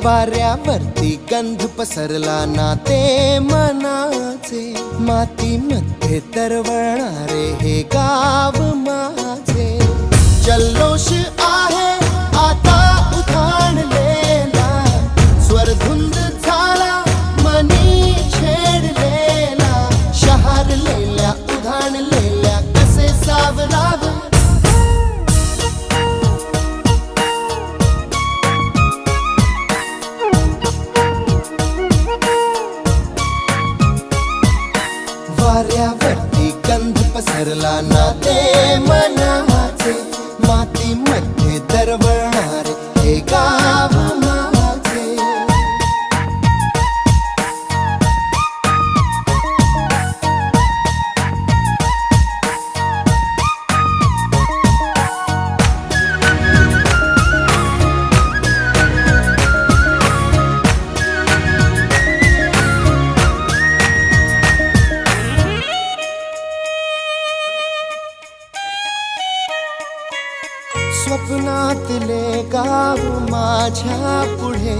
वाऱ्यावरती गंध पसरला ना ते मनाचे, मातीमध्ये तरवळणारे हे गाव माझे. जल्लोष आहे आता उधाणलेला, स्वरधुंद झाला मनी छेडलेला. शहारलेल्या उधाणलेल्या कसे सावरावे, वाऱ्यावरती गंध पसरला ना ते मनाचे, मातीमध्ये दरवळणारे हे गाव माझे. स्वप्नातले गाव माझ्या पुढे